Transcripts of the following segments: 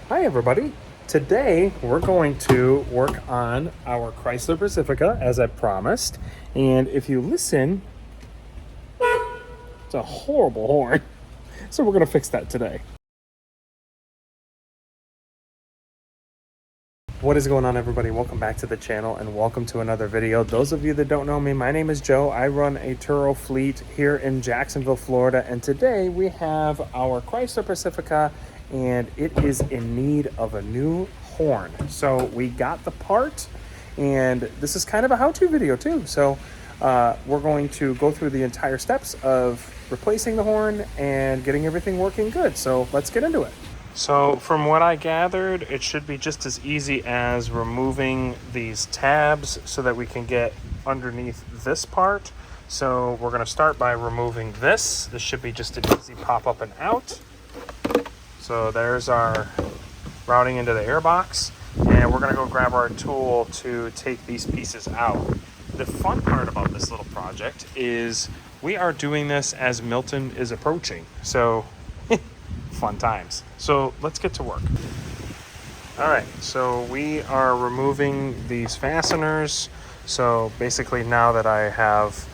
Hi everybody. Today we're going to work on our Chrysler Pacifica as I promised. And if you listen, it's a horrible horn. So we're going to fix that today. What is going on everybody? Welcome back to the channel and welcome to another video. Those of you that don't know me, my name is Joe. I run a Turo fleet here in Jacksonville, Florida. And today we have our Chrysler Pacifica and it is in need of a new horn. So we got the part and this is kind of a how-to video too. So we're going to go through the entire steps of replacing the horn and getting everything working good. So let's get into it. So from what I gathered, it should be just as easy as removing these tabs so that we can get underneath this part. So we're going to start by removing this. This should be just an easy pop up and out. So there's our routing into the airbox. And we're going to go grab our tool to take these pieces out. The fun part about this little project is we are doing this as Milton is approaching. So fun times. So let's get to work. All right, so we are removing these fasteners. So basically now that I have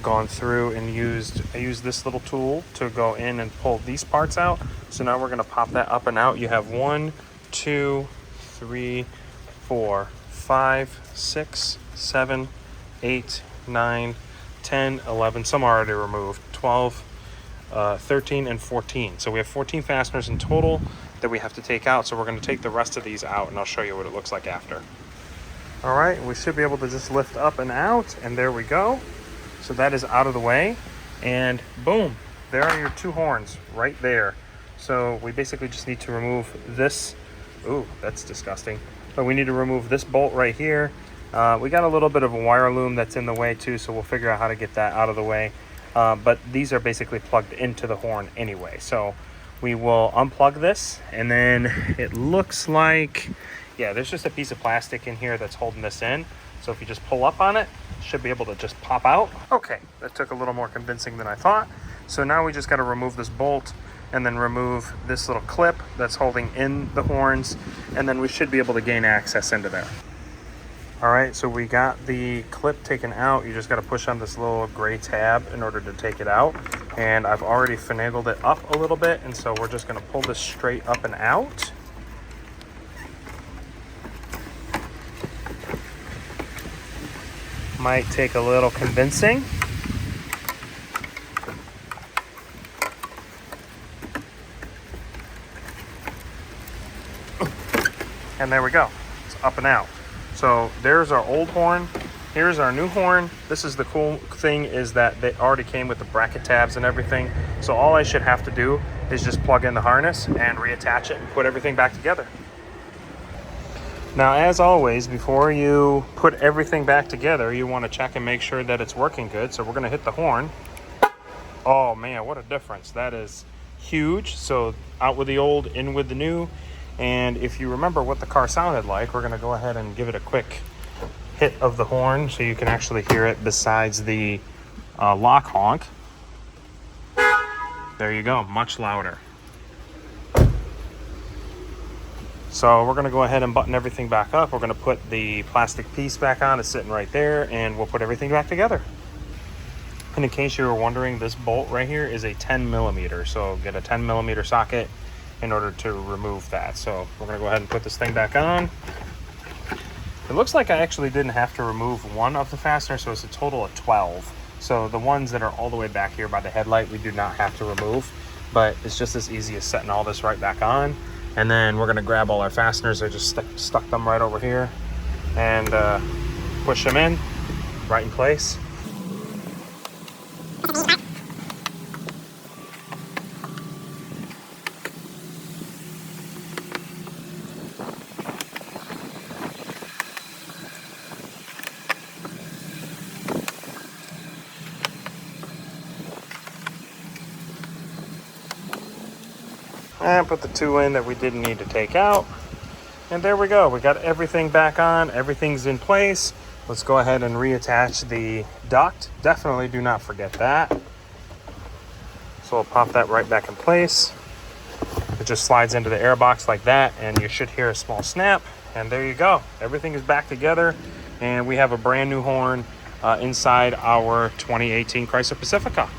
gone through and I used this little tool to go in and pull these parts out. So now we're gonna pop that up and out. You have 1, 2, 3, 4, 5, 6, 7, 8, 9, 10, 11. Some are already removed. 12, 13 and 14. So we have 14 fasteners in total that we have to take out. So we're going to take the rest of these out and I'll show you what it looks like after. All right, we should be able to just lift up and out, and there we go. So that is out of the way, and boom, there are your two horns right there. So we basically just need to remove this. Ooh, that's disgusting. But we need to remove this bolt right here. We got a little bit of a wire loom that's in the way too, so we'll figure out how to get that out of the way. But these are basically plugged into the horn anyway. So we will unplug this, and then it looks like, yeah, there's just a piece of plastic in here that's holding this in. So if you just pull up on it, it should be able to just pop out. Okay, that took a little more convincing than I thought. So now we just got to remove this bolt and then remove this little clip that's holding in the horns, and then we should be able to gain access into there. All right, so we got the clip taken out. You just got to push on this little gray tab in order to take it out. And I've already finagled it up a little bit, and so we're just going to pull this straight up and out. Might take a little convincing. And there we go. It's up and out. So there's our old horn. Here's our new horn. This is the cool thing, is that they already came with the bracket tabs and everything. So all I should have to do is just plug in the harness and reattach it and put everything back together. Now, as always, before you put everything back together, you want to check and make sure that it's working good. So we're going to hit the horn. Oh man, what a difference. That is huge. So out with the old, in with the new. And if you remember what the car sounded like, we're going to go ahead and give it a quick hit of the horn so you can actually hear it besides the lock honk. There you go, much louder. So we're going to go ahead and button everything back up. We're going to put the plastic piece back on. It's sitting right there, and we'll put everything back together. And in case you were wondering, this bolt right here is a 10 millimeter. So get a 10 millimeter socket in order to remove that. So we're going to go ahead and put this thing back on. It looks like I actually didn't have to remove one of the fasteners, so it's a total of 12. So the ones that are all the way back here by the headlight, we do not have to remove, but it's just as easy as setting all this right back on. And then we're going to grab all our fasteners. I just stuck them right over here and push them in right in place. And put the two in that we didn't need to take out. And there we go. We got everything back on. Everything's in place. Let's go ahead and reattach the duct. Definitely do not forget that. So we'll pop that right back in place. just slides into the airbox like that, and you should hear a small snap, and there you go. Everything is back together, and we have a brand new horn inside our 2018 Chrysler Pacifica.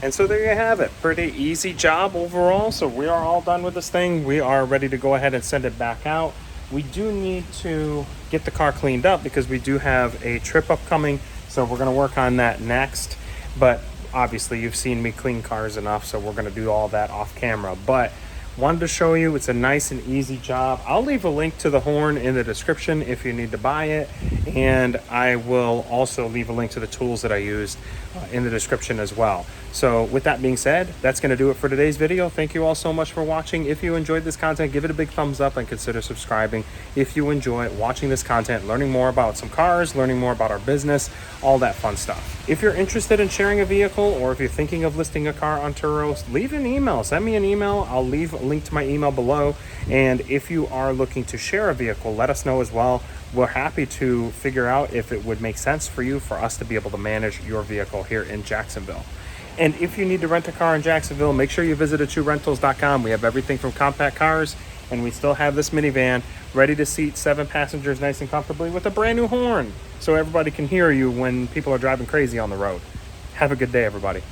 And so there you have it. Pretty easy job overall. So we are all done with this thing. We are ready to go ahead and send it back out. We do need to get the car cleaned up because we do have a trip upcoming. So we're going to work on that next. But obviously you've seen me clean cars enough, so we're going to do all that off camera. But wanted to show you it's a nice and easy job. I'll leave a link to the horn in the description if you need to buy it, and I will also leave a link to the tools that I used in the description as well. So with that being said, that's going to do it for today's video. Thank you all so much for watching. If you enjoyed this content, give it a big thumbs up and consider subscribing if you enjoy watching this content, learning more about some cars, learning more about our business, all that fun stuff. If you're interested in sharing a vehicle, or if you're thinking of listing a car on Turo, leave an email. Send me an email. I'll leave a link to my email below. And if you are looking to share a vehicle, let us know as well. We're happy to figure out if it would make sense for you, for us to be able to manage your vehicle here in Jacksonville. And if you need to rent a car in Jacksonville, make sure you visit AchuRentals.com. We have everything from compact cars, and we still have this minivan ready to seat 7 passengers nice and comfortably with a brand new horn, so everybody can hear you when people are driving crazy on the road. Have a good day, everybody.